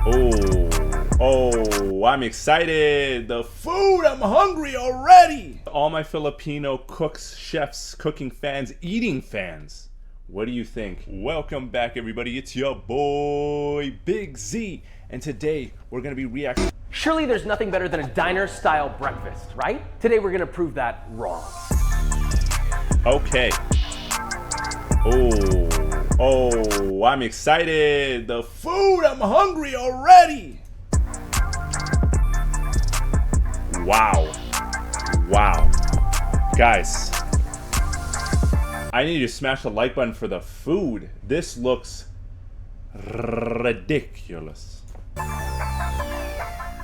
Oh, I'm excited. The food, I'm hungry already. All my Filipino cooks, chefs, cooking fans, eating fans. What do you think? Welcome back, everybody. It's your boy, Big Z. And today, we're gonna be reacting. Surely there's nothing better than a diner-style breakfast, right? Today we're gonna prove that wrong. Okay. Oh, I'm excited. The food, I'm hungry already. Wow. Guys, I need to smash the like button for the food. This looks ridiculous.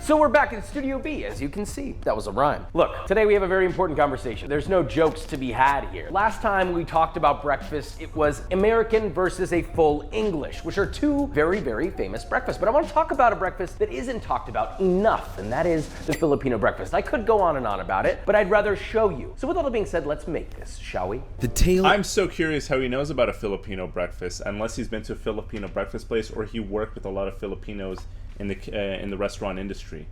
So we're back in Studio B, as you can see. That was a rhyme. Look, today we have a very important conversation. There's no jokes to be had here. Last time we talked about breakfast, it was American versus a full English, which are two very, very famous breakfasts. But I want to talk about a breakfast that isn't talked about enough, and that is the Filipino breakfast. I could go on and on about it, but I'd rather show you. So with all that being said, let's make this, shall we? I'm so curious how he knows about a Filipino breakfast, unless he's been to a Filipino breakfast place or he worked with a lot of Filipinos in the restaurant industry.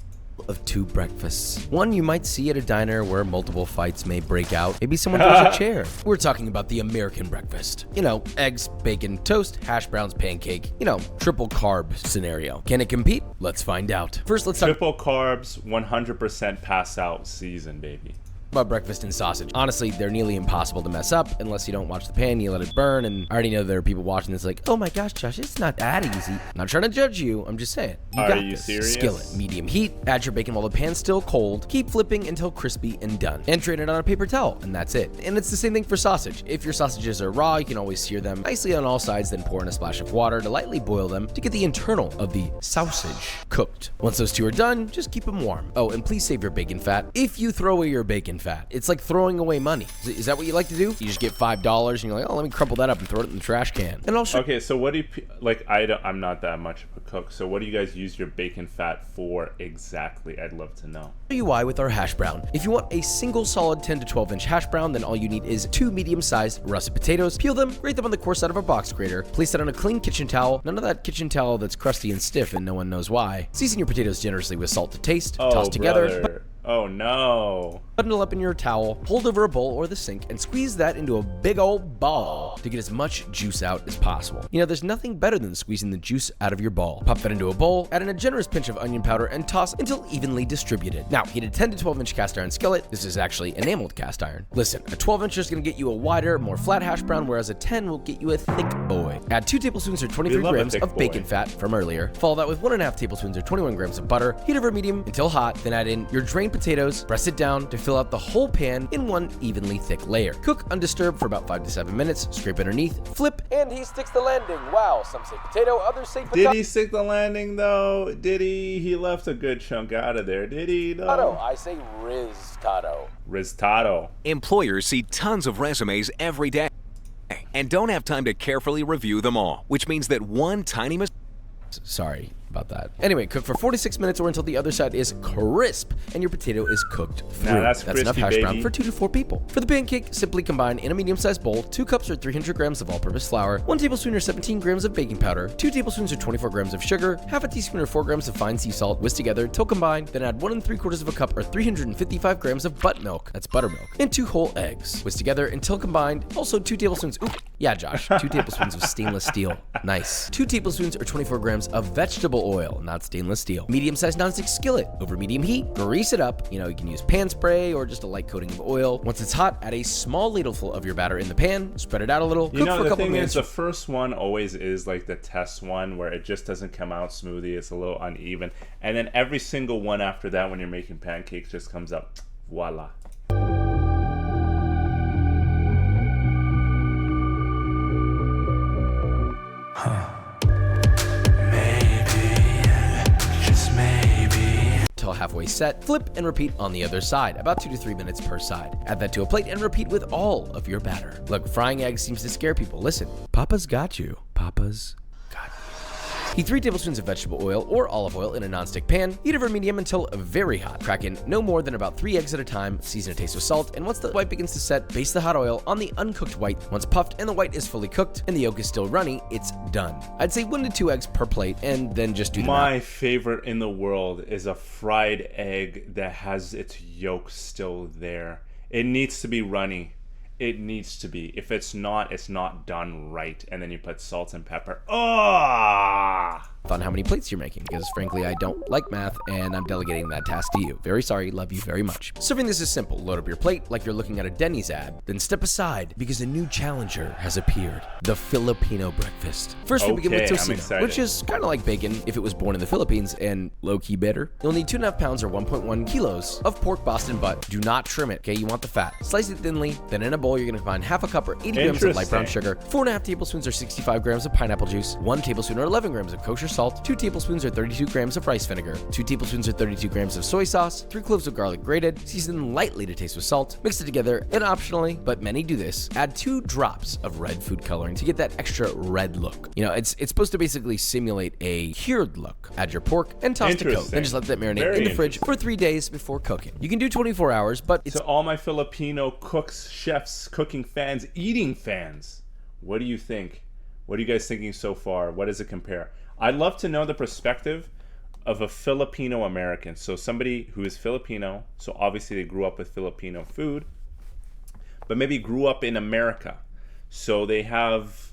Of two breakfasts. One you might see at a diner where multiple fights may break out. Maybe someone throws a chair. We're talking about the American breakfast. You know, eggs, bacon, toast, hash browns, pancake. You know, triple carb scenario. Can it compete? Let's find out. First, let's talk triple carbs, 100% pass out season, baby. about breakfast and sausage. Honestly, they're nearly impossible to mess up unless you don't watch the pan, you let it burn, and I already know there are people watching this like, oh my gosh, Josh, it's not that easy. I'm not trying to judge you, I'm just saying. Are you serious? Skillet, medium heat, add your bacon while the pan's still cold, keep flipping until crispy and done, and drain it on a paper towel, and that's it. And it's the same thing for sausage. If your sausages are raw, you can always sear them nicely on all sides, then pour in a splash of water to lightly boil them to get the internal of the sausage cooked. Once those two are done, just keep them warm. Oh, and please save your bacon fat. If you throw away your bacon fat, it's like throwing away money. Is that what you like to do? You just get $5 and you're like, oh, let me crumple that up and throw it in the trash can. And also, okay, so what do you like? I'm not that much of a cook, so what do you guys use your bacon fat for exactly? I'd love to know. Show you why with our hash brown. If you want a single solid 10 to 12 inch hash brown, then all you need is 2 medium-sized russet potatoes. Peel them, grate them on the coarse side of a box grater, place it on a clean kitchen towel. None of that kitchen towel that's crusty and stiff and no one knows why. Season your potatoes generously with salt to taste. Toss together. Brother. Oh no. Bundle up in your towel, hold over a bowl or the sink, and squeeze that into a big old ball to get as much juice out as possible. You know, there's nothing better than squeezing the juice out of your ball. Pop that into a bowl, add in a generous pinch of onion powder, and toss until evenly distributed. Now, heat a 10 to 12 inch cast iron skillet. This is actually enameled cast iron. Listen, a 12 inch is gonna get you a wider, more flat hash brown, whereas a 10 will get you a thick boy. Add 2 tablespoons or 23 grams of bacon fat from earlier. Follow that with 1.5 tablespoons or 21 grams of butter. Heat over medium until hot, then add in your drained potatoes, press it down to fill out the whole pan in one evenly thick layer. Cook undisturbed for about 5 to 7 minutes, scrape underneath, flip, and he sticks the landing. Wow, some say potato, others say potato. Did he stick the landing though? Did he? He left a good chunk out of there, did he though? I say riscotto. Riscotto. Employers see tons of resumes every day and don't have time to carefully review them all, which means that one tiny mistake. Sorry about that. Anyway, cook for 46 minutes or until the other side is crisp and your potato is cooked through. Now that's enough crispy, hash brown baby. for 2 to 4 people. For the pancake, simply combine in a medium-sized bowl 2 cups or 300 grams of all-purpose flour, 1 tablespoon or 17 grams of baking powder, 2 tablespoons or 24 grams of sugar, half a teaspoon or 4 grams of fine sea salt, whisk together till combined, then add 1 3/4 of a cup or 355 grams of buttermilk, that's buttermilk, and 2 whole eggs. Whisk together until combined, also 2 tablespoons, yeah Josh, 2 tablespoons of stainless steel, nice, 2 tablespoons or 24 grams of vegetable oil, not stainless steel, medium-sized nonstick skillet, over medium heat, grease it up, you know, you can use pan spray or just a light coating of oil. Once it's hot, add a small ladleful of your batter in the pan, spread it out a little, cook for a couple minutes. The first one always is like the test one where it just doesn't come out smoothly, it's a little uneven, and then every single one after that when you're making pancakes just comes up, voila. Halfway set, flip and repeat on the other side, about 2 to 3 minutes per side. Add that to a plate and repeat with all of your batter. Look, frying eggs seems to scare people. Listen, Papa's got you. Papa's got you. Heat 3 tablespoons of vegetable oil or olive oil in a nonstick pan. Heat over medium until very hot. Crack in no more than about 3 eggs at a time. Season to taste with salt, and once the white begins to set, baste the hot oil on the uncooked white. Once puffed and the white is fully cooked and the yolk is still runny, it's done. I'd say 1 to 2 eggs per plate, and then just do the My favorite in the world is a fried egg that has its yolk still there. It needs to be runny. It needs to be. If it's not done right. And then you put salt and pepper. Oh! on how many plates you're making, because frankly I don't like math and I'm delegating that task to you. Very sorry, love you very much. Serving this is simple. Load up your plate like you're looking at a Denny's ad, then step aside because a new challenger has appeared, the Filipino breakfast. First we begin with tocino, which is kind of like bacon if it was born in the Philippines and low-key better. You'll need 2.5 pounds or 1.1 kilos of pork Boston butt. Do not trim it, okay? You want the fat. Slice it thinly, then in a bowl you're gonna find half a cup or 80 grams of light brown sugar, 4.5 tablespoons or 65 grams of pineapple juice, 1 tablespoon or 11 grams of kosher salt, 2 tablespoons or 32 grams of rice vinegar, 2 tablespoons or 32 grams of soy sauce, 3 cloves of garlic grated, season lightly to taste with salt, mix it together, and optionally, but many do this, add 2 drops of red food coloring to get that extra red look. You know, it's supposed to basically simulate a cured look. Add your pork and toss to coat, then just let that marinate in the fridge for 3 days before cooking. You can do 24 hours, but it's... To all my Filipino cooks, chefs, cooking fans, eating fans, what do you think? What are you guys thinking so far? What does it compare? I'd love to know the perspective of a Filipino American. So somebody who is Filipino, so obviously they grew up with Filipino food, but maybe grew up in America. So they have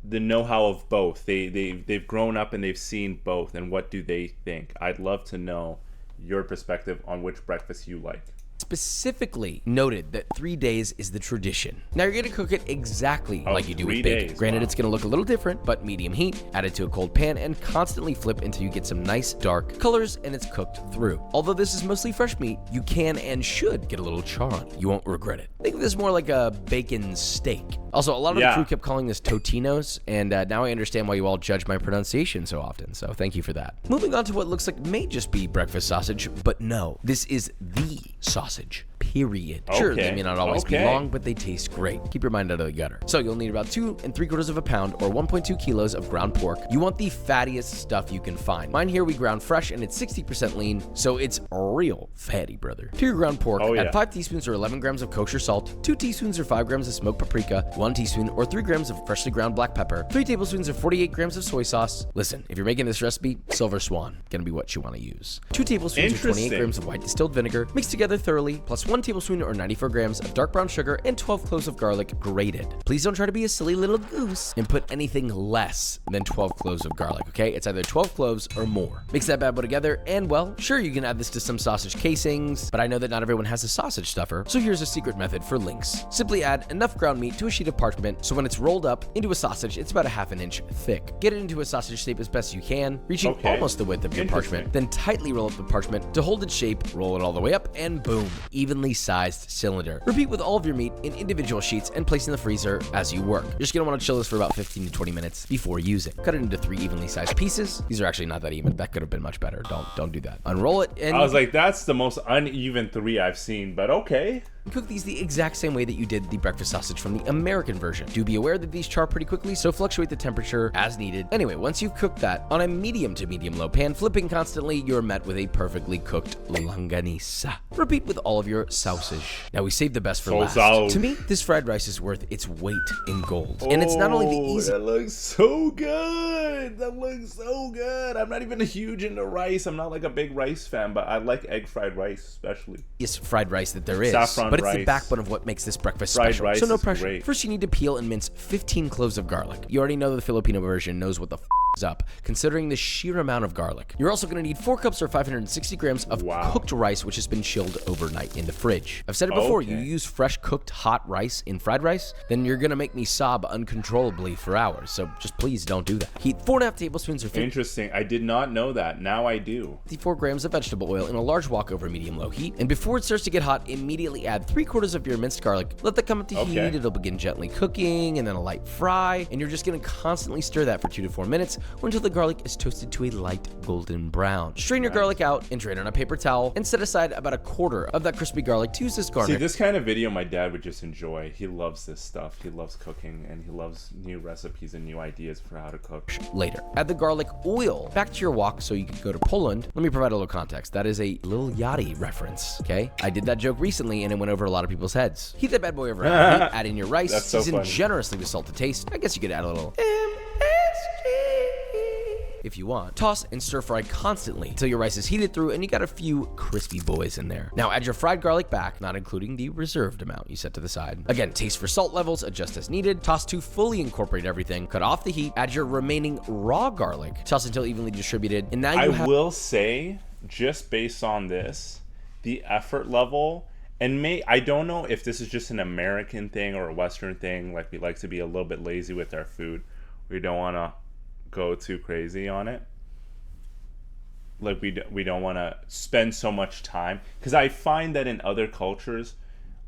the know-how of both. They've grown up and they've seen both. And what do they think? I'd love to know your perspective on which breakfast you like. Specifically noted that 3 days is the tradition. Now you're gonna cook it exactly like you do with bacon. Granted, it's gonna look a little different, but medium heat, add it to a cold pan, and constantly flip until you get some nice dark colors and it's cooked through. Although this is mostly fresh meat, you can and should get a little char on it. You won't regret it. Think of this more like a bacon steak. Also, a lot of the crew kept calling this Totinos, and now I understand why you all judge my pronunciation so often, so thank you for that. Moving on to what looks like may just be breakfast sausage, but no, this is the sausage. Period. Sure, they may not always be long, but they taste great. Keep your mind out of the gutter. So you'll need about 2 3/4 pounds or 1.2 kilos of ground pork. You want the fattiest stuff you can find. Mine here we ground fresh and it's 60% lean, so it's real fatty, brother. To your ground pork, add 5 teaspoons or 11 grams of kosher salt, 2 teaspoons or 5 grams of smoked paprika, 1 teaspoon or 3 grams of freshly ground black pepper, 3 tablespoons or 48 grams of soy sauce. Listen, if you're making this recipe, Silver Swan, gonna be what you want to use. 2 tablespoons or 28 grams of white distilled vinegar, mixed together thoroughly, plus 1 tablespoon or 94 grams of dark brown sugar and 12 cloves of garlic grated. Please don't try to be a silly little goose and put anything less than 12 cloves of garlic, okay? It's either 12 cloves or more. Mix that bad boy together, and well, sure, you can add this to some sausage casings, but I know that not everyone has a sausage stuffer, so here's a secret method for links. Simply add enough ground meat to a sheet of parchment, so when it's rolled up into a sausage, it's about 1/2 inch thick. Get it into a sausage shape as best you can, reaching almost the width of your parchment, then tightly roll up the parchment to hold its shape, roll it all the way up, and boom, evenly sized cylinder. Repeat with all of your meat in individual sheets and place in the freezer as you work. You're just gonna want to chill this for about 15 to 20 minutes before using. Cut it into 3 evenly sized pieces. These are actually not that even. That could have been much better. Don't do that. Unroll it and... I was like, that's the most uneven 3 I've seen, but okay. Cook these the exact same way that you did the breakfast sausage from the American version. Do be aware that these char pretty quickly, so fluctuate the temperature as needed. Anyway, once you've cooked that on a medium to medium low pan, flipping constantly, you're met with a perfectly cooked longanisa. Repeat with all of your sausage. Now we saved the best for last. To me, this fried rice is worth its weight in gold. And it's not only the easy... That looks so good. That looks so good. I'm not even huge into rice. I'm not like a big rice fan, but I like egg fried rice, especially. Yes, fried rice that there is. Saffron but it's rice. the backbone of what makes this breakfast Fried special. rice So no is pressure. great. First, you need to peel and mince 15 cloves of garlic. You already know the Filipino version knows what the is up, considering the sheer amount of garlic. You're also going to need 4 cups or 560 grams of cooked rice, which has been chilled overnight in the fridge. I've said it before, you use fresh cooked hot rice in fried rice, then you're going to make me sob uncontrollably for hours. So just please don't do that. Heat 4.5 tablespoons or 50. Interesting. I did not know that. Now I do. 54 grams of vegetable oil in a large wok over medium-low heat. And before it starts to get hot, immediately add 3/4 of your minced garlic. Let that come up to heat. It'll begin gently cooking and then a light fry. And you're just going to constantly stir that for 2 to 4 minutes or until the garlic is toasted to a light golden brown. Strain your garlic out and drain on a paper towel and set aside about a quarter of that crispy garlic to use as garnish. See, this kind of video my dad would just enjoy. He loves this stuff. He loves cooking, and he loves new recipes and new ideas for how to cook. Later, add the garlic oil back to your wok so you can go to Poland. Let me provide a little context. That is a Lil Yachty reference, okay? I did that joke recently and it went over a lot of people's heads. Heat that bad boy over high heat, add in your rice, That's so season funny. generously with salt to taste. I guess you could add a little MSG if you want. Toss and stir fry constantly until your rice is heated through and you got a few crispy boys in there. Now add your fried garlic back, not including the reserved amount you set to the side. Again, taste for salt levels, adjust as needed. Toss to fully incorporate everything. Cut off the heat, add your remaining raw garlic. Toss until evenly distributed. And now you I will say, just based on this, the effort level, and I don't know if this is just an American thing or a Western thing, like we like to be a little bit lazy with our food. We don't want to go too crazy on it. Like we don't want to spend so much time, because I find that in other cultures,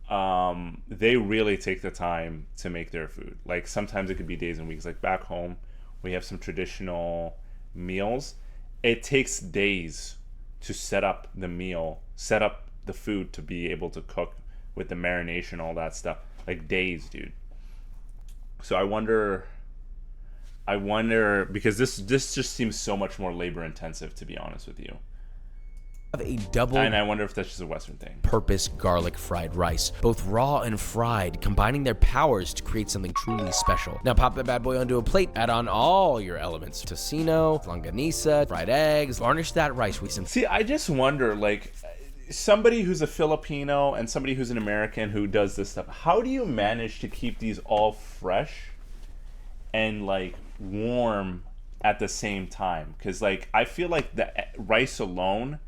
they really take the time to make their food. Like sometimes it could be days and weeks. Like back home, we have some traditional meals. It takes days to set up the meal, set up the food to be able to cook with the marination, all that stuff. Like days, dude. So I wonder because this just seems so much more labor intensive, to be honest with you. have a double And I wonder if that's just a Western thing. purpose garlic fried rice, both raw and fried, combining their powers to create something truly special. Now pop that bad boy onto a plate, add on all your elements: tocino, longanisa, fried eggs, garnish that rice with some. See, I just wonder, like, somebody who's a Filipino and somebody who's an American who does this stuff, how do you manage to keep these all fresh and, like, warm at the same time? Because, like, I feel like the rice alone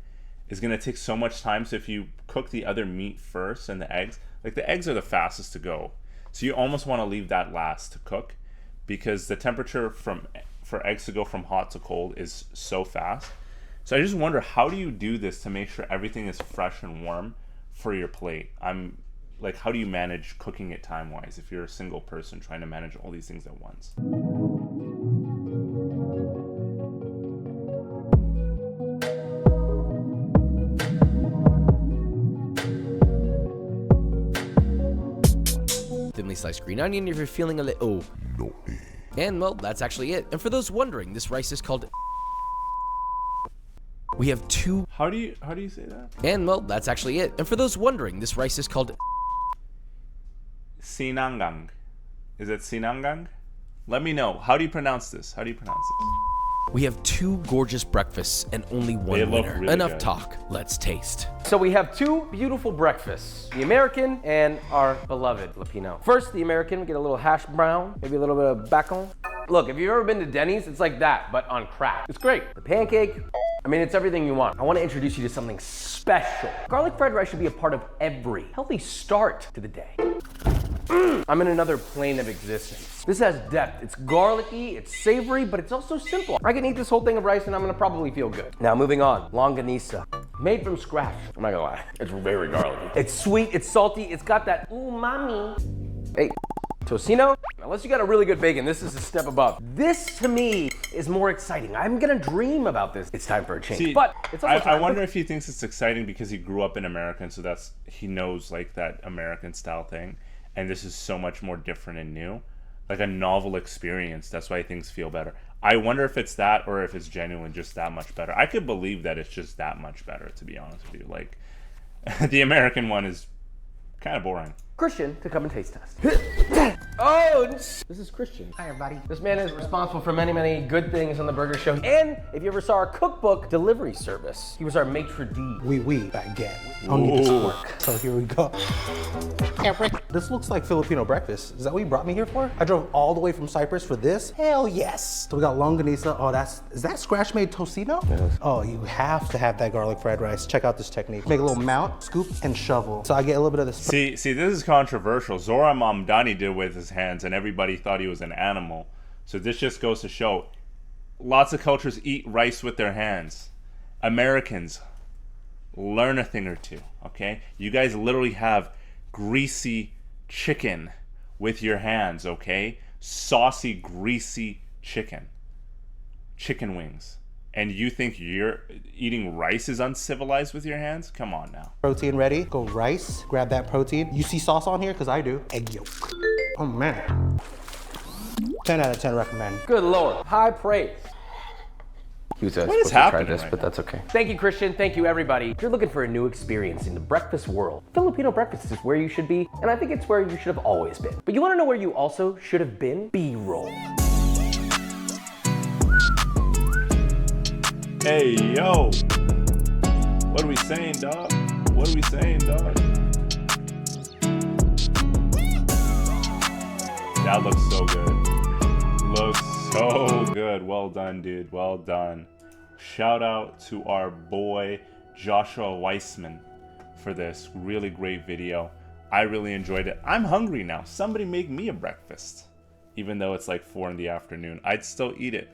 is going to take so much time. So if you cook the other meat first and the eggs, like, the eggs are the fastest to go. So you almost want to leave that last to cook, because the temperature for eggs to go from hot to cold is so fast. So I just wonder, how do you do this to make sure everything is fresh and warm for your plate? I'm like, how do you manage cooking it time-wise if you're a single person trying to manage all these things at once? Thinly sliced green onion if you're feeling a little naughty. And well, that's actually it. And for those wondering, this rice is called. We have two. How do you say that? And well, that's actually it. And for those wondering, this rice is called. Sinanggang. Is it sinanggang? Let me know. How do you pronounce this? How do you pronounce this? We have two gorgeous breakfasts and only They one look winner. really Enough good. talk. Let's taste. So we have two beautiful breakfasts, the American and our beloved Filipino. First, the American, we get a little hash brown, maybe a little bit of bacon. Look, if you've ever been to Denny's, it's like that, but on crack. It's great. The pancake, I mean, it's everything you want. I want to introduce you to something special. Garlic fried rice should be a part of every healthy start to the day. I'm in another plane of existence. This has depth. It's garlicky, it's savory, but it's also simple. I can eat this whole thing of rice and I'm gonna probably feel good. Now moving on, longanisa. Made from scratch. I'm not gonna lie, it's very garlicky. It's sweet, it's salty, it's got that umami. Hey, tocino. Unless you got a really good bacon, this is a step above. This to me is more exciting. I'm gonna dream about this. It's time for a change. See, but it's also I time wonder if he thinks it's exciting because he grew up in America, and so he knows, like, that American style thing. And this is so much more different and new, like a novel experience. That's why things feel better. I wonder if it's that, or if it's genuine just that much better. I could believe that it's just that much better, to be honest with you. Like, the American one is kind of boring. Christian to come and taste test. Oh, this is Christian. Hi, everybody. This man is responsible for many, many good things on the burger show. And if you ever saw our cookbook delivery service, he was our maitre d'. Oui, baguette. I don't need this work. So here we go. This looks like Filipino breakfast. Is that what you brought me here for? I drove all the way from Cyprus for this? Hell yes. So we got longanisa. Oh, is that scratch-made tocino? Yes. Oh, you have to have that garlic fried rice. Check out this technique. Make a little mount, scoop, and shovel. So I get a little bit of this. See, this is controversial. Zora Mamdani did with his hands, and everybody thought he was an animal. So this just goes to show, lots of cultures eat rice with their hands. Americans, learn a thing or two, okay? You guys literally have greasy chicken with your hands, okay? Saucy, greasy chicken. chicken wings, and you think you're eating rice is uncivilized with your hands? Come on now. Protein ready. Go rice. Grab that protein. You see sauce on here? Because I do. Egg yolk. Oh, man. 10 out of 10 recommend. Good Lord, high praise. What is happening right but now? that's okay. Thank you, Christian. Thank you, everybody. If you're looking for a new experience in the breakfast world, Filipino breakfast is where you should be, and I think it's where you should have always been. But you want to know where you also should have been? B-roll. Hey, yo. What are we saying, dog? What are we saying, dog? That looks so good. Looks so good. Well done, dude. Well done. Shout out to our boy Joshua Weissman for this really great video. I really enjoyed it. I'm hungry now. Somebody make me a breakfast. Even though it's like 4 in the afternoon, I'd still eat it.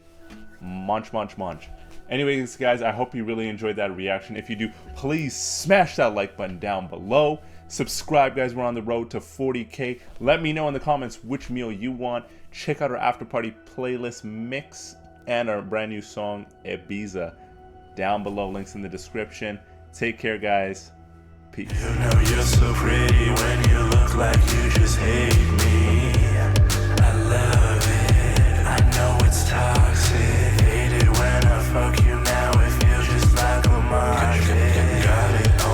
Munch, munch, munch. Anyways, guys, I hope you really enjoyed that reaction. If you do, please smash that like button down below. Subscribe, guys. We're on the road to 40K. Let me know in the comments which meal you want. Check out our after party playlist mix and our brand new song, IBIZA, down below. Links in the description. Take care, guys. Peace. You know you're so pretty when you look like you just hate me.